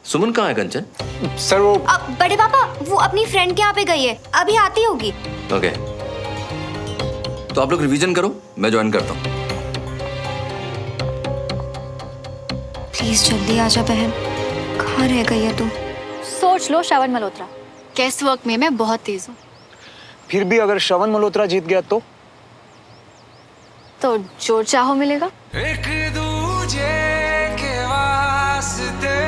सुमन कहाँ है कंचन? सर वो बड़े पापा वो अपनी फ्रेंड के यहाँ पे गई है, अभी आती होगी। ओके, तो आप लोग रिवीजन करो, मैं ज्वाइन करता हूँ। प्लीज जल्दी आजा बहन, कहाँ रह गई है तू? सोच लो श्रवण मल्होत्रा, कैस वर्क में मैं बहुत तेज हूँ। फिर भी अगर श्रवण मल्होत्रा जीत गया तो जो चाहो मिलेगा। एक दूजे के वास्ते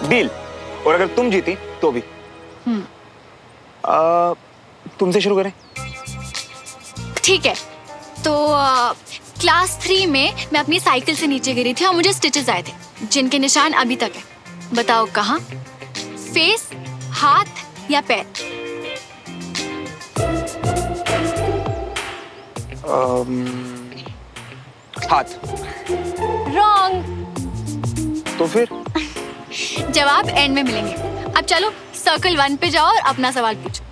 डील। और अगर तुम जीती तो भी। तुमसे शुरू करें? ठीक है, तो क्लास 3 में मैं अपनी साइकिल से नीचे गिरी थी और मुझे स्टिचेस आए थे जिनके निशान अभी तक है। बताओ कहाँ? फेस, हाथ या पैर? हाथ। रॉन्ग। तो फिर जवाब एंड में मिलेंगे। अब चलो सर्कल 1 पे जाओ और अपना सवाल पूछो।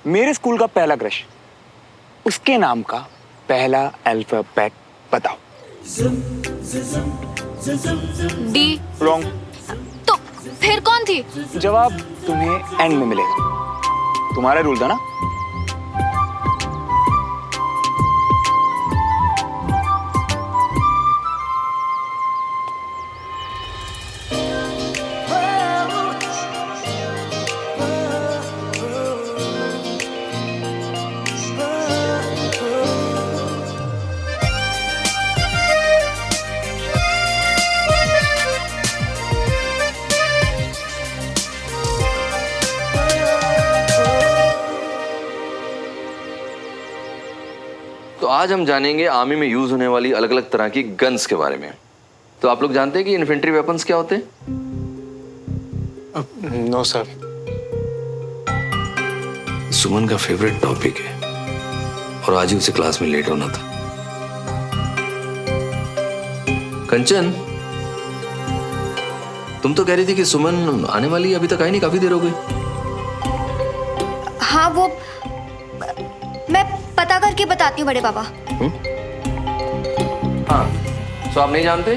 मेरे स्कूल का पहला क्रश, उसके नाम का पहला अल्फाबेट बताओ। डी। रॉन्ग। तो फिर कौन थी? जवाब तुम्हें एंड में मिलेगा। तुम्हारा रूल था ना। तो आज हम जानेंगे आर्मी में यूज होने वाली अलग अलग तरह की गन्स के बारे में। तो आप लोग जानते हैं कि इन्फेंट्री वेपन्स क्या होते हैं? No sir. सुमन का फेवरेट टॉपिक है और आज ही उसे क्लास में लेट होना था। कंचन, तुम तो कह रही थी कि सुमन आने वाली है, अभी तक आई नहीं, काफी देर हो गई। हाँ वो मैं पता करके बताती हूँ बड़े पापा। हाँ, तो आप नहीं जानते?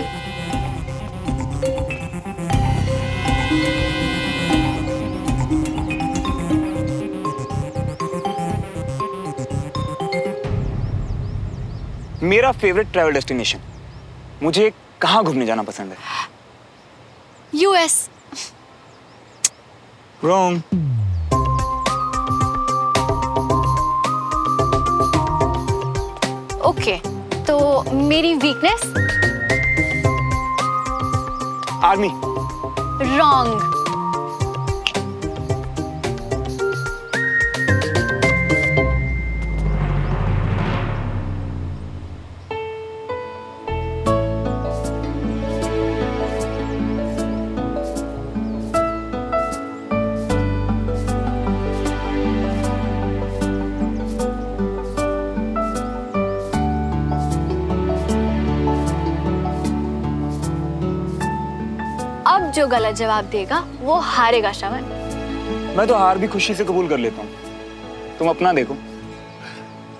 मेरा फेवरेट ट्रैवल डेस्टिनेशन, मुझे कहाँ घूमने जाना पसंद है? यूएस। रॉन्ग। ओके, तो मेरी वीकनेस? आर्मी। रॉन्ग। अब जो गलत जवाब देगा वो हारेगा श्रवण। मैं तो हार भी खुशी से कबूल कर लेता हूँ, तुम अपना देखो।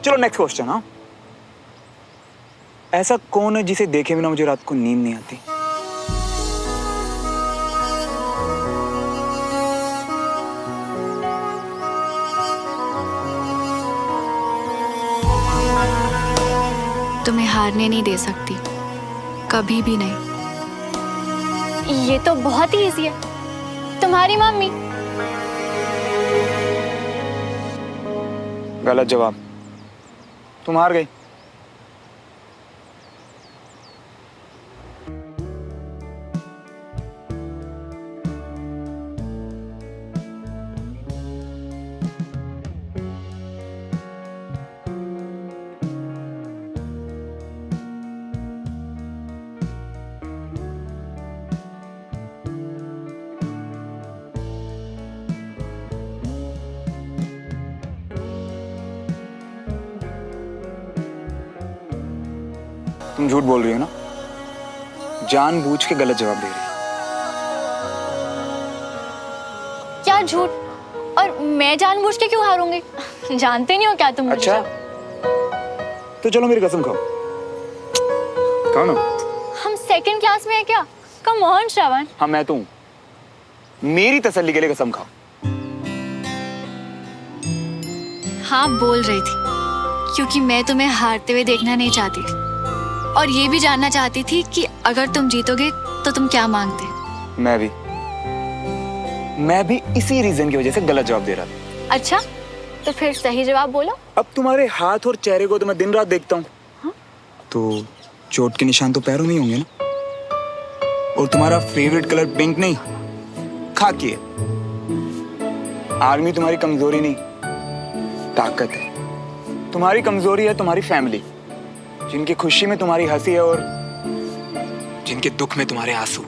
चलो नेक्स्ट क्वेश्चन। हाँ, ऐसा कौन है जिसे देखे बिना मुझे रात को नींद नहीं आती? तुम्हें हारने नहीं दे सकती, कभी भी नहीं। ये तो बहुत ही इजी है, तुम्हारी मम्मी। गलत जवाब, तुम हार गई। तुम झूठ बोल रही हो ना, जानबूझ के गलत जवाब दे रही हो। साथ झूठ, और मैं जानबूझ के क्यों हारूंगी? जानते नहीं हो क्या तुम मुझे? अच्छा तो चलो मेरी कसम खाओ। खाओ ना। हम सेकंड क्लास में है क्या? कम ऑन श्रवण। हाँ मैं तो हूँ, मेरी तसल्ली के लिए कसम खाओ। हाँ बोल रही थी, क्योंकि मैं तुम्हें हारते हुए देखना नहीं चाहती थी, और ये भी जानना चाहती थी कि अगर तुम जीतोगे तो तुम क्या मांगते? मैं भी इसी रीजन की वजह से गलत जवाब दे रहा था। अच्छा तो फिर सही जवाब बोलो। अब तुम्हारे हाथ और चेहरे को तो मैं दिन रात देखता हूँ। हाँ? तो चोट के निशान तो पैरों में ही होंगे ना? और तुम्हारा फेवरेट कलर पिंक नहीं, खाकी है। आर्मी तुम्हारी कमजोरी नहीं, ताकत है। तुम्हारी कमजोरी है तुम्हारी फैमिली, जिनकी खुशी में तुम्हारी हंसी है और जिनके दुख में तुम्हारे आंसू।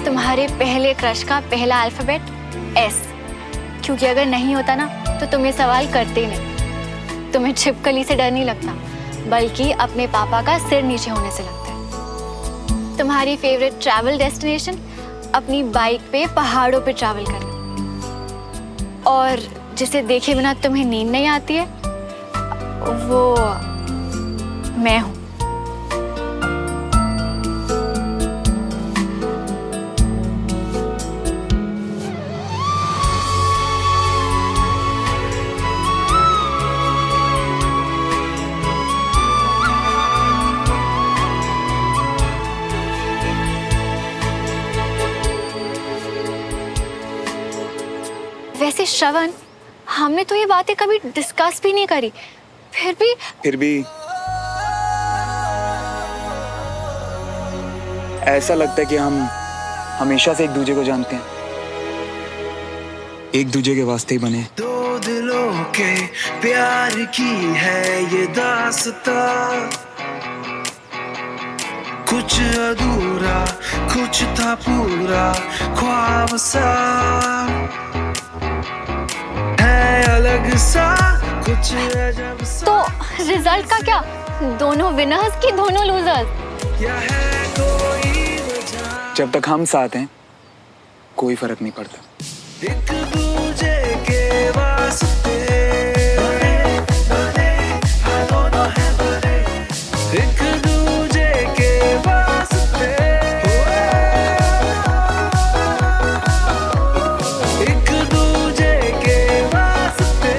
तुम्हारे पहले क्रश का पहला अल्फाबेट S, क्योंकि अगर नहीं होता ना तो तुम ये सवाल करते ही नहीं। तुम्हें छिपकली से डर नहीं लगता, बल्कि अपने पापा का सिर नीचे होने से लगता है। तुम्हारी फेवरेट ट्रैवल डेस्टिनेशन अपनी बाइक पे पहाड़ों पे ट्रैवल करना, और जिसे देखे बिना तुम्हें नींद नहीं आती है वो मैं हूँ। वैसे श्रवण, हमने तो ये बातें कभी डिस्कस भी नहीं करी, फिर भी ऐसा लगता है कि हम हमेशा से एक दूसरे को जानते हैं, एक दूसरे के वास्ते ही बने। दो दिलों के प्यार की है ये दास्तां, कुछ अधूरा कुछ था पूरा ख्वाब सा, अलग सा कुछ अजब सा। तो रिजल्ट का क्या? दोनों विनर्स की दोनों लूजर्स? क्या है कोई वजह? जब तक हम साथ हैं कोई फर्क नहीं पड़ता। एक दूजे के वास्ते बने बने, हाँ दोनों हैं बने, एक दूजे के वास्ते, एक दूजे के वास्ते।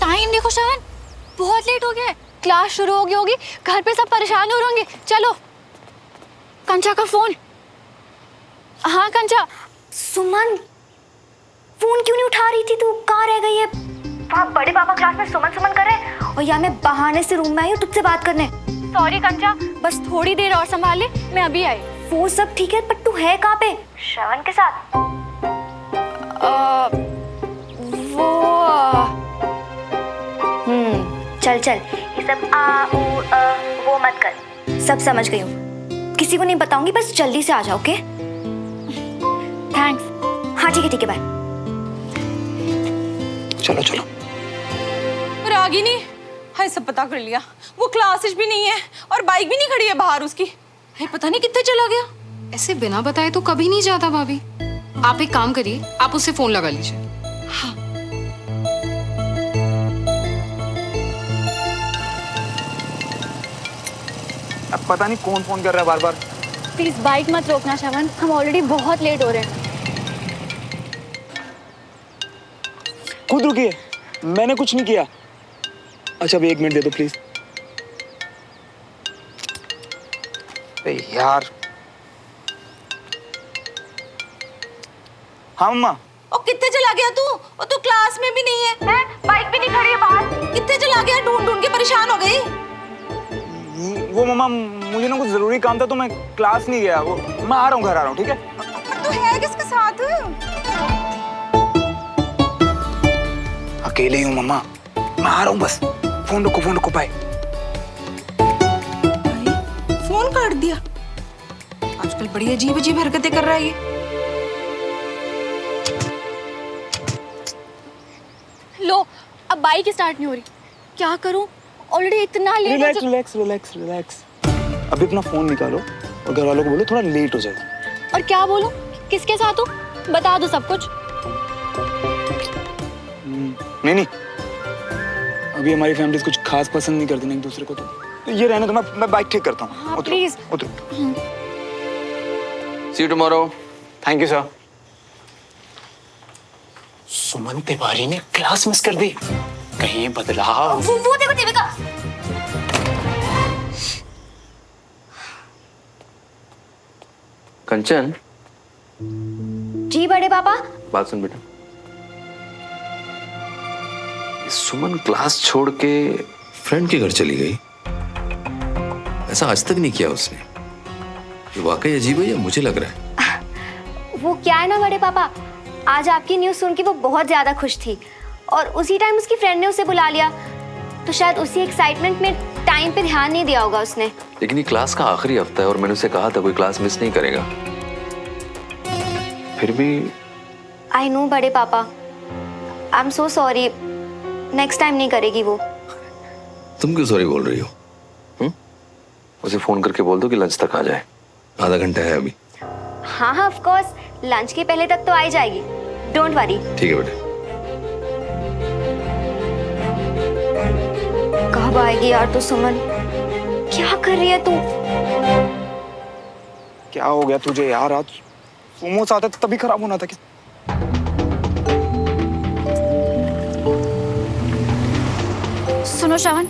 टाइम देखो श्रवण, बहुत लेट हो गया है, क्लास शुरू हो गई होगी, घर पे सब परेशान हो रहे होंगे। चलो। कंचा का फोन। हाँ कंचा। सुमन, फोन क्यों नहीं उठा रही थी तू? कहाँ रह गई है? वहाँ बड़े पापा क्लास में सुमन सुमन कर रहे हैं और यहाँ मैं बहाने से रूम में आई हूँ तुझसे बात करने। सॉरी कंचा, बस थोड़ी देर और संभाल ले, मैं अभी आई। वो सब ठीक है, पर तू है कहाँ पे? श्रवण के साथ? चल चल, ये सब वो मत कर, सब समझ गई हूँ। किसी को नहीं बताऊंगी, बस जल्दी से आ जाओ, ओके? थैंक्स। हाँ ठीक है बाय। चलो चलो। रागिनी, हाय सब पता कर लिया, वो क्लासेस भी नहीं है और बाइक भी नहीं खड़ी है बाहर उसकी। हाय पता नहीं कितने चला गया। ऐसे बिना बताए तो कभी नहीं जाता भाभी। आप एक काम करिए, आप उससे फोन लगा लीजिए। हाँ। अब पता नहीं कौन फोन कर रहा है बार बार। प्लीज बाइक मत रोकना श्रवण, हम ऑलरेडी बहुत लेट हो रहे हैं। खुद रुकिए, मैंने कुछ नहीं किया। अच्छा अब 1 मिनट दे दो प्लीज। अरे यार। हाँ मम्मा। और कितने चला गया तू? और तू क्लास में भी नहीं है, बाइक भी नहीं खड़ी है बाहर। कितने चला गया? ढूंढ ढूंढ के परेशान हो गई। वो मम्मा मुझे ना कुछ जरूरी काम था तो मैं क्लास नहीं गया। वो मैं आ रहा हूँ, घर आ रहा हूँ, ठीक है? पर तू है किसके साथ? अकेले ही हूँ मम्मा, मैं आ रहा हूँ बस। फोन रखो बाय। फोन काट दिया। आजकल बड़ी अजीब अजीब हरकतें कर रहा है ये। लो, अब बाइक स्टार्ट नहीं हो रही, क्या करूं? ऑलरेडी इतना लेट हो रिलैक्स। अभी अपना फोन निकालो और घर वालों को बोलो थोड़ा लेट हो जाएगा। और क्या बोलूं? किसके साथ हूँ? बता दो सब कुछ। नहीं, अभी हमारी फैमिली कुछ खास पसंद नहीं करती ना एक दूसरे को, तो ये रहने तो मैं बाइक ठीक करता हूँ। हाँ, प्लीज। उतरो। See you tomorrow. Thank you sir. Suman Tiwari ने क्लास मिस कर दी, कहीं बदलाव। वो देखो देविका। कंचन, जी बड़े पापा। बात सुन बेटा। सुमन क्लास छोड़ के फ्रेंड के घर चली गई, ऐसा आज तक नहीं किया उसने। ये वाकई अजीब है या मुझे लग रहा है? वो क्या है ना बड़े पापा, आज आपकी न्यूज़ सुन के वो बहुत ज्यादा खुश थी और उसी टाइम उसकी फ्रेंड ने उसे बुला लिया, तो शायद उसी एक्साइटमेंट में टाइम पे ध्यान नहीं दिया होगा उसने। लेकिन ये क्लास का आखिरी हफ्ता है और मैंने उसे कहा था कोई क्लास मिस नहीं करेगा, फिर भी। आई नो बड़े पापा, I am so sorry. Next time नहीं करेगी वो। तुम क्यों सॉरी बोल रही हो? उसे फोन करके बोल दो कि लंच तक आ जाए, आधा घंटा है अभी। हाँ ऑफ कोर्स, लंच के पहले तक तो आ ही जाएगी, डोंट वरी। ठीक है बेटे। कब आएगी यार तू सुमन? क्या कर रही है तू? क्या हो गया तुझे यार? आज सुमो से आता था तभी खराब होना था क्या? सुनो श्रवण,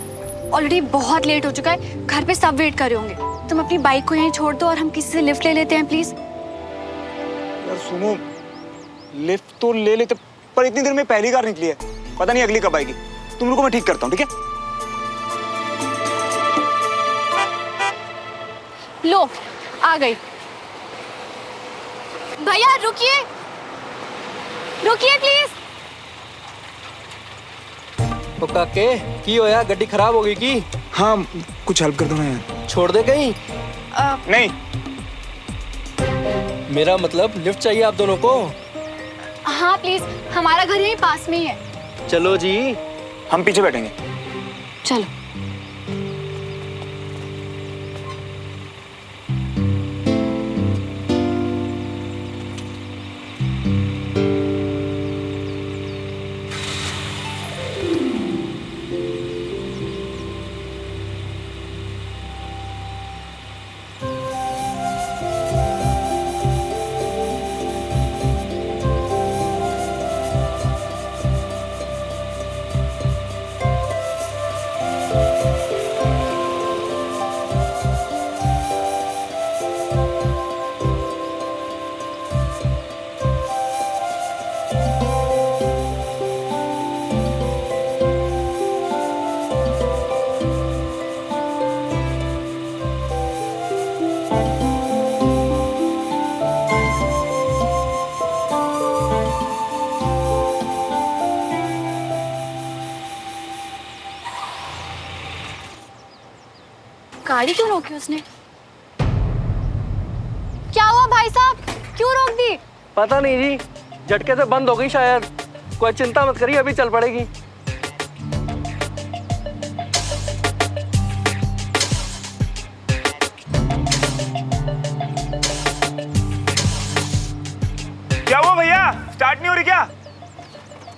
ऑलरेडी बहुत लेट हो चुका है, घर पे सब वेट कर रहे होंगे। तुम अपनी बाइक को यहीं छोड़ दो और हम किसी से लिफ्ट ले लेते हैं प्लीज। यार सुनो, लिफ्ट तो ले लेते, पर इतनी देर में पहली कार निकली है, पता नहीं अगली कब आएगी। तुम रुको, मैं ठीक करता हूँ, ठीक है? लो, आ गई। भैया रुकिए, रुकिए प्लीज। तो काके की होया, गड्डी खराब हो गई की? हाँ, कुछ हेल्प कर दो ना यार। छोड़ दे कहीं? नहीं, मेरा मतलब लिफ्ट चाहिए आप दोनों को। हाँ प्लीज, हमारा घर यहीं पास में ही है। चलो जी। हम पीछे बैठेंगे। चलो। गाड़ी क्यों रोकी उसने? क्या हुआ भाई साहब, क्यों रोक दी? पता नहीं जी, झटके से बंद हो गई शायद। कोई चिंता मत करिए, अभी चल पड़ेगी। क्या हुआ भैया? स्टार्ट नहीं हो रही क्या?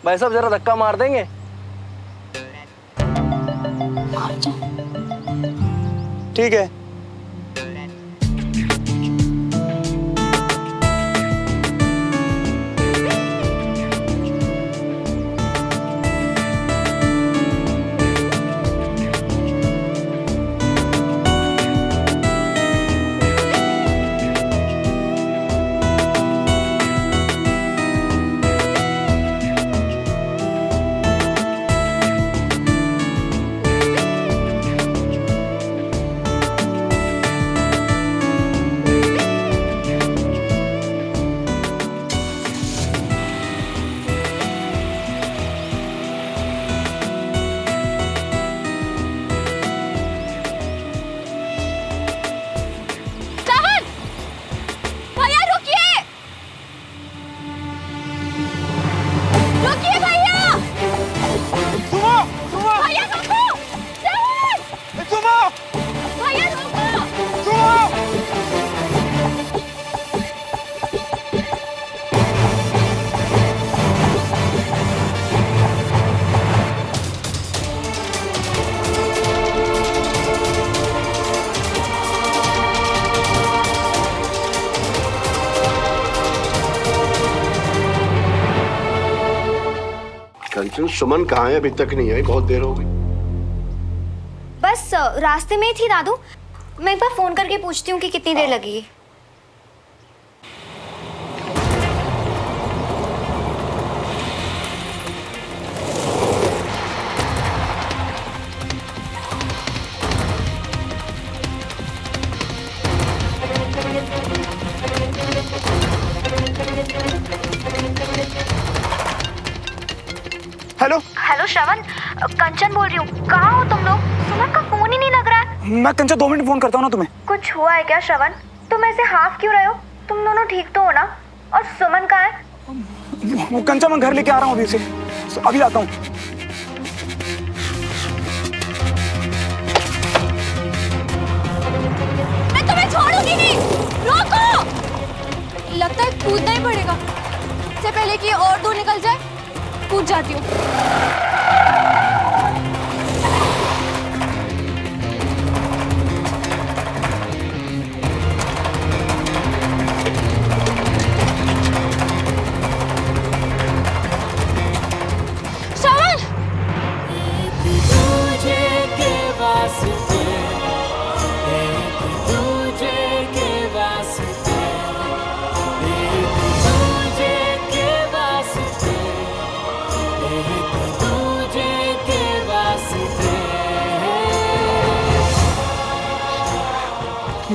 भाई साहब जरा धक्का मार देंगे? ठीक है। क्वेश्चन, सुमन कहाँ है? अभी तक नहीं आई, बहुत देर हो गई। बस रास्ते में ही थी दादू। मैं एक बार फोन करके पूछती हूँ कि कितनी देर लगेगी। हेलो हेलो श्रवण, कंचन बोल रही हूँ। कहाँ हो तुम लोग? सुमन का फोन ही नहीं लग रहा है। मैं कंचन 2 मिनट फोन करता हूँ ना तुम्हें। कुछ हुआ है क्या श्रवण? तुम ऐसे हाफ क्यों रहे हो? तुम दोनों ठीक तो हो ना? और सुमन कहाँ है? कंचन मैं घर लेके आ रहा हूँ अभी उसे, अभी आता हूँ। मैं तुम्हें छोड़ूंगी नहीं, रोको। लगता है कूदना ही पड़ेगा। इससे पहले कि और दूर निकल जाए, कूद जाती हूँ। श्रवण!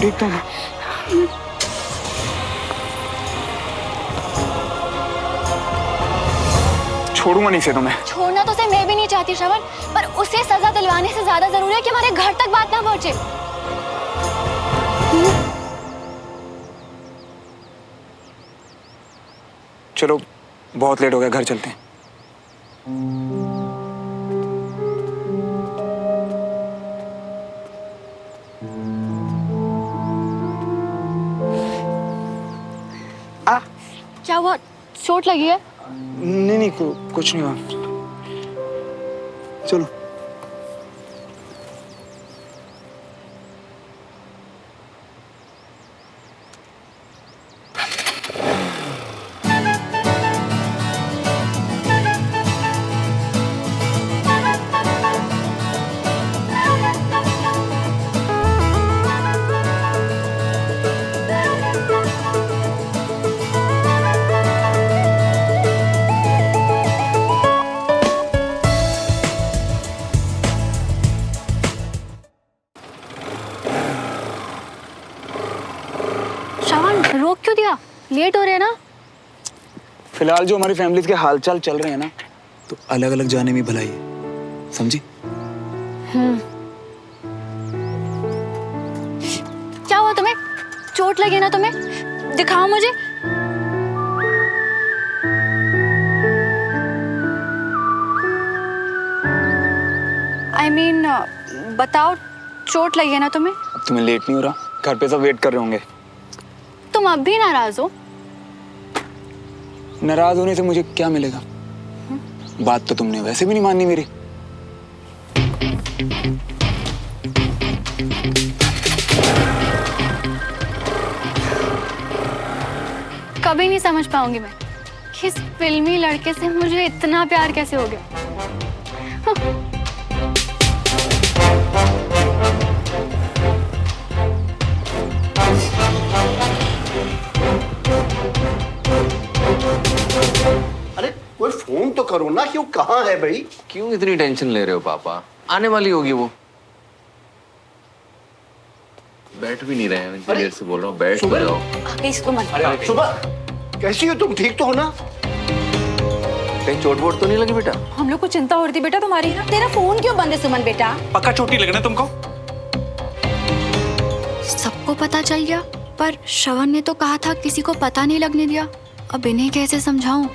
देखता हूँ। छोड़ूंगा नहीं से तुम्हें। छोड़ना तो उसे मैं भी नहीं चाहती श्रवण, पर उसे सजा दिलवाने से ज्यादा जरूरी है कि हमारे घर तक बात ना पहुंचे। चलो बहुत लेट हो गया, घर चलते हैं। क्या हुआ? चोट लगी है? नहीं कुछ नहीं हुआ। चलो। रोक क्यों दिया? लेट हो रहे हैं ना। फिलहाल जो हमारी फैमिलीज के हालचाल चल रहे हैं ना, तो अलग अलग जाने में भलाई है, समझी? क्या हुआ तुम्हें? चोट लगी ना तुम्हें? दिखाओ मुझे। I mean, बताओ, चोट लगी है ना तुम्हें? अब तुम्हें लेट नहीं हो रहा? घर पे सब वेट कर रहे होंगे। तुम अब भी नाराज हो? नाराज होने से मुझे क्या मिलेगा? बात तो तुमने वैसे भी नहीं माननी मेरी। कभी नहीं समझ पाऊंगी मैं कि इस फिल्मी लड़के से मुझे इतना प्यार कैसे हो गया। अरे कोई फोन तो करो ना, क्यों कहाँ है भाई? क्यों इतनी टेंशन ले रहे हो पापा? आने वाली होगी वो। बैठ भी नहीं रहे हैं, इतनी देर से बोल रहा हूँ बैठ तो जाओ। अरे सुबह कैसी हो तुम? ठीक तो हो ना? कहीं चोट वोट तो नहीं लगी बेटा? हम लोग को चिंता हो रही थी बेटा तुम्हारी। तेरा फोन क्यों बंद है सुमन बेटा? पक्का चोट नहीं लगना तुमको? सबको पता चल गया, पर श्रवण ने तो कहा था किसी को पता नहीं लगने दिया। अब इन्हें कैसे समझाऊं?